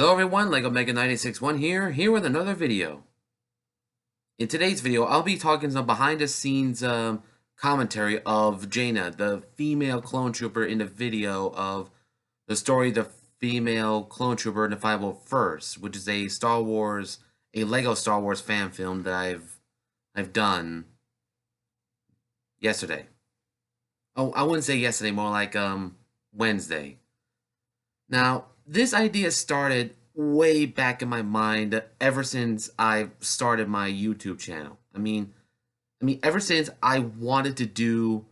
Hello everyone, Lego Mega 961 here with another video. In today's video, I'll be talking some behind the scenes commentary of Jaina, the female clone trooper in the video of the story The Female Clone Trooper in the 501st, which is a Lego Star Wars fan film that I've done yesterday. Oh, I wouldn't say yesterday, more like Wednesday. Now, this idea started way back in my mind ever since I started my YouTube channel. I mean, ever since I wanted to do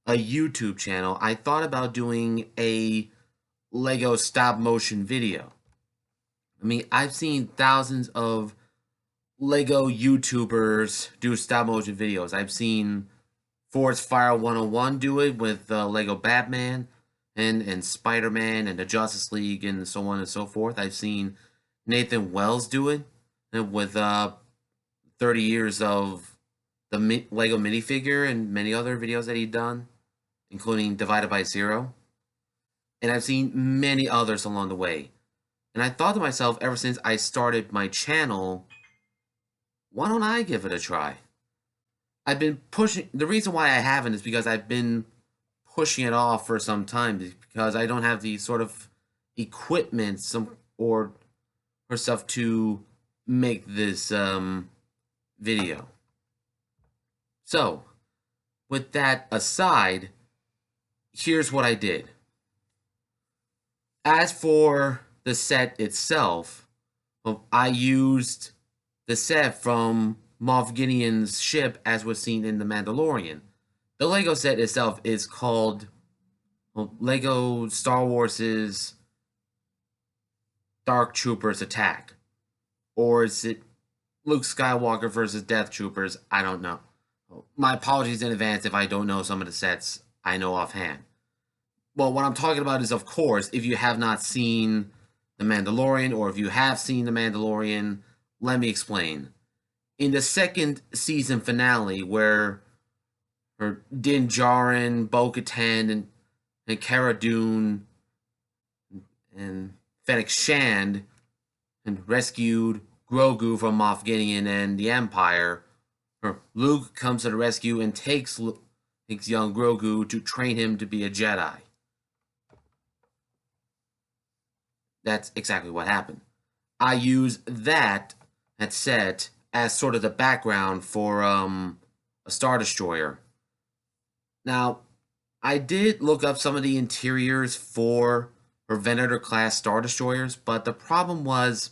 a YouTube channel, I thought about doing a Lego stop motion video. I mean, I've seen thousands of Lego YouTubers do stop motion videos. I've seen Force Fire 101 do it with Lego Batman and Spider-Man and the Justice League and so on and so forth. I've seen Nathan Wells do it with 30 years of the Lego minifigure and many other videos that he'd done, including Divided by Zero. And I've seen many others along the way. And I thought to myself, ever since I started my channel, why don't I give it a try? I've been pushing. The reason why I haven't is because I've been pushing it off for some time because I don't have the sort of equipment or stuff to make this video. So, with that aside, here's what I did. As for the set itself, I used the set from Moff Gideon's ship as was seen in The Mandalorian. The Lego set itself is called Lego Star Wars' Dark Troopers Attack. Or is it Luke Skywalker versus Death Troopers? I don't know. My apologies in advance if I don't know some of the sets I know offhand. Well, what I'm talking about is, of course, if you have not seen The Mandalorian, or if you have seen The Mandalorian, let me explain. In the second season finale, where Din Djarin, Bo-Katan, and Cara Dune and Fennec Shand and rescued Grogu from Moff Gideon and the Empire, Luke comes to the rescue and takes young Grogu to train him to be a Jedi. That's exactly what happened. I use that set as sort of the background for a Star Destroyer. Now, I did look up some of the interiors for Venator class Star Destroyers, but the problem was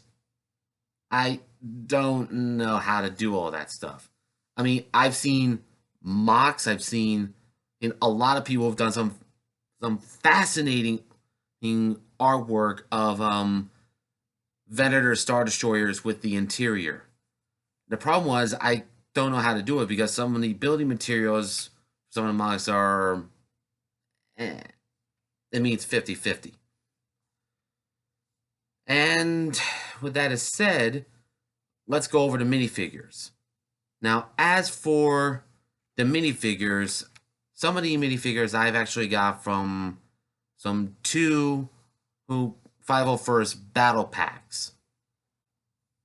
I don't know how to do all that stuff. I mean, I've seen mocks, a lot of people have done some fascinating artwork of Venator Star Destroyers with the interior. The problem was I don't know how to do it because some of the building materials, some of the mocks are, it means 50-50. And with that said, let's go over the minifigures. Now, as for the minifigures, some of the minifigures I've actually got from some two 501st battle packs.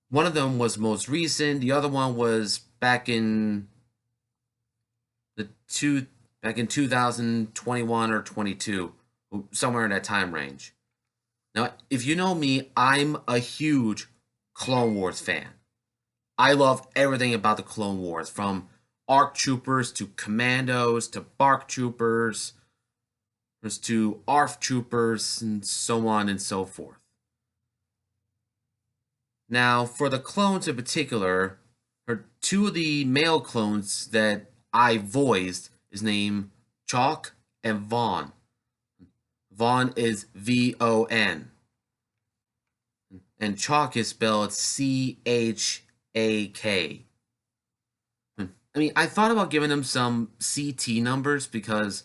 One of them was most recent. The other one was back in 2021 or 22, somewhere in that time range. Now, if you know me, I'm a huge Clone Wars fan. I love everything about the Clone Wars, from ARC Troopers to Commandos to BARC Troopers to ARF Troopers and so on and so forth. Now, for the clones in particular, two of the male clones that I voiced is named Chalk and Vaughn. Vaughn is V-O-N. And Chalk is spelled C-H-A-K. I mean, I thought about giving them some CT numbers because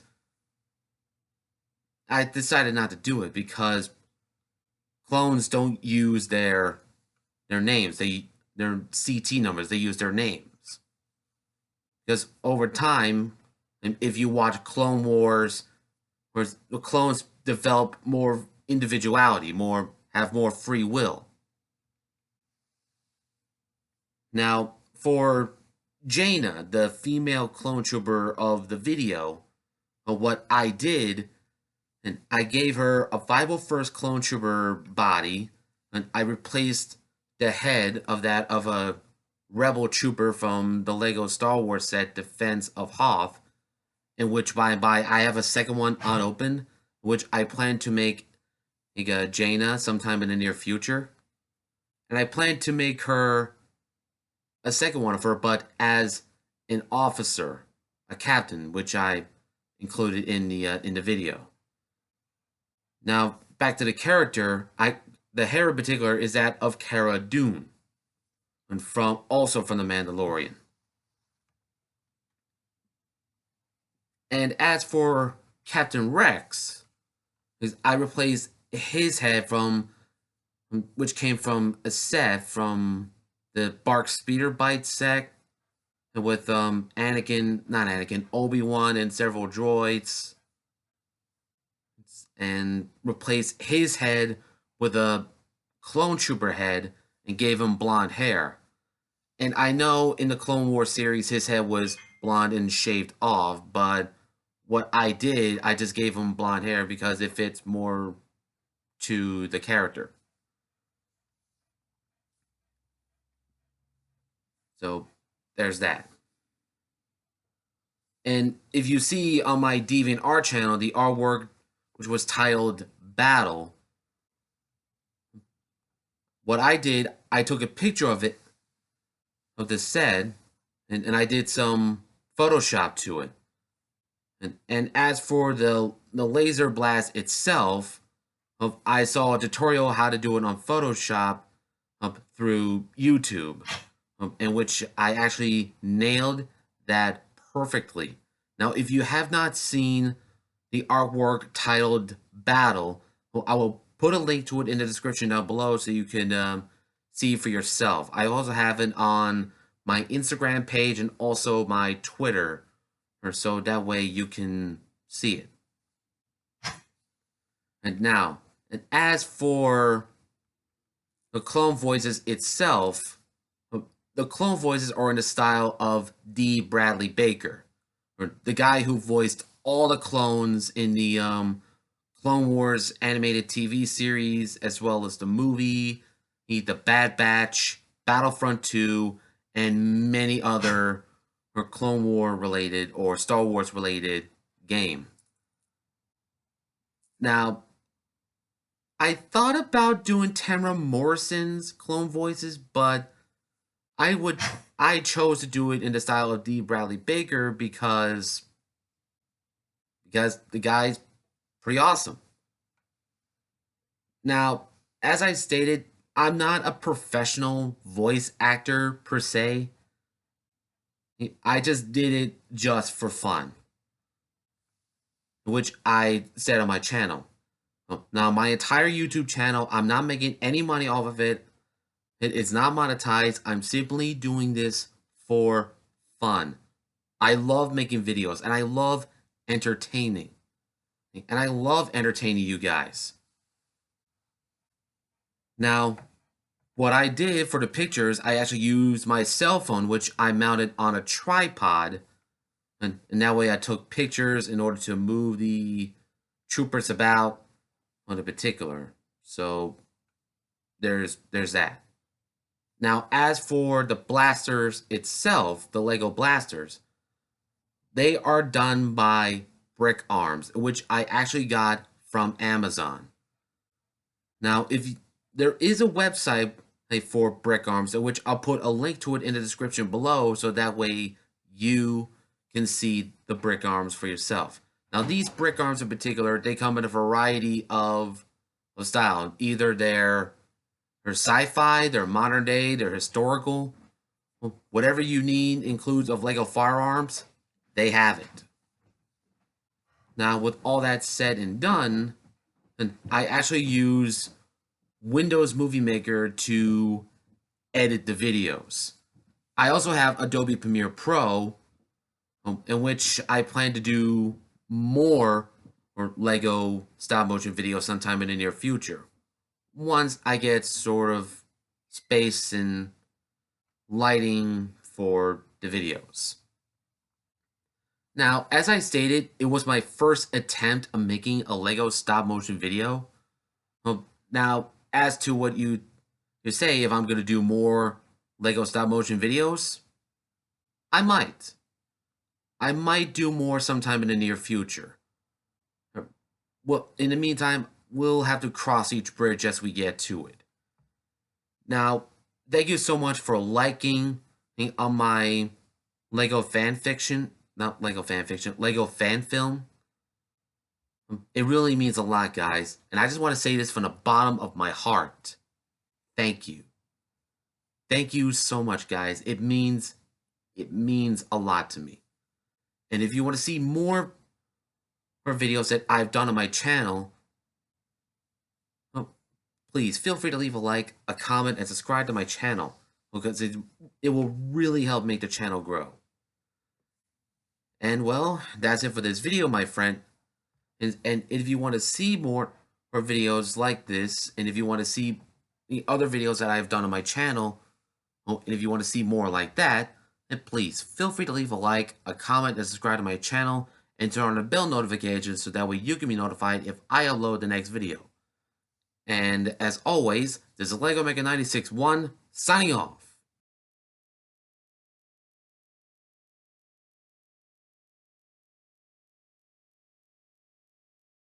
I decided not to do it because clones don't use their names. Their CT numbers, they use their names. Because over time, if you watch Clone Wars, where the clones develop more individuality, have more free will. Now, for Jaina, the female clone trooper of the video, what I did, and I gave her a 501st clone trooper body, and I replaced the head of that of a rebel trooper from the Lego Star Wars set Defense of Hoth, in which by I have a second one unopened, which I plan to make a Jaina sometime in the near future. And I plan to make her a second one of her, but as an officer, a captain, which I included in the video. Now back to the character, the hair in particular is that of Cara Dune, and also from the Mandalorian. And as for Captain Rex, I replaced his head from which came from a set from the Bark Speeder Bite set with Obi-Wan and several droids, and replaced his head with a clone trooper head and gave him blonde hair. And I know in the Clone Wars series his head was blonde and shaved off, but what I did, I just gave him blonde hair because it fits more to the character. So there's that. And if you see on my DeviantArt channel, the artwork, which was titled Battle, what I did, I took a picture of it, of the set, and I did some Photoshop to it. And as for the laser blast itself, I saw a tutorial how to do it on Photoshop through YouTube, in which I actually nailed that perfectly. Now, if you have not seen the artwork titled Battle, well, I will put a link to it in the description down below so you can see for yourself. I also have it on my Instagram page and also my Twitter, so that way you can see it. And as for the clone voices itself, the clone voices are in the style of D. Bradley Baker, the guy who voiced all the clones in the Clone Wars animated TV series, as well as the movie, the Bad Batch, Battlefront 2, and many other Clone War related or Star Wars related game. Now, I thought about doing Tamara Morrison's clone voices, but I chose to do it in the style of D. Bradley Baker because the guy's pretty awesome. Now, as I stated, I'm not a professional voice actor per se. I just did it just for fun, which I said on my channel. Now, my entire YouTube channel, I'm not making any money off of it. It's not monetized. I'm simply doing this for fun. I love making videos, and I love entertaining. And I love entertaining you guys. Now, what I did for the pictures, I actually used my cell phone, which I mounted on a tripod. And that way I took pictures in order to move the troopers about on a particular. So there's that. Now, as for the blasters itself, the Lego blasters, they are done by Brick Arms, which I actually got from Amazon. Now, there is a website for Brick Arms, which I'll put a link to it in the description below, so that way you can see the Brick Arms for yourself. Now, these Brick Arms in particular, they come in a variety of style. Either they're sci-fi, they're modern day, they're historical. Whatever you need includes of Lego firearms, they have it. Now, with all that said and done, I actually use Windows Movie Maker to edit the videos. I also have Adobe Premiere Pro, in which I plan to do more Lego stop motion videos sometime in the near future. once I get sort of space and lighting for the videos. Now, as I stated, it was my first attempt of making a Lego stop motion video. Well, now, as to what you say, if I'm going to do more Lego stop motion videos, I might. I might do more sometime in the near future. Well, in the meantime, we'll have to cross each bridge as we get to it. Now, thank you so much for liking on my Lego fan fiction, not Lego fan fiction, Lego fan film. It really means a lot, guys, and I just want to say this from the bottom of my heart. Thank you. Thank you so much, guys. It means a lot to me. And if you want to see more videos that I've done on my channel, please feel free to leave a like, a comment, and subscribe to my channel, because it will really help make the channel grow. And well, that's it for this video, my friend. And if you want to see more videos like this, and if you want to see the other videos that I've done on my channel, and if you want to see more like that, then please feel free to leave a like, a comment, and subscribe to my channel, and turn on the bell notifications so that way you can be notified if I upload the next video. And as always, this is LEGO Mega 96 1 signing off.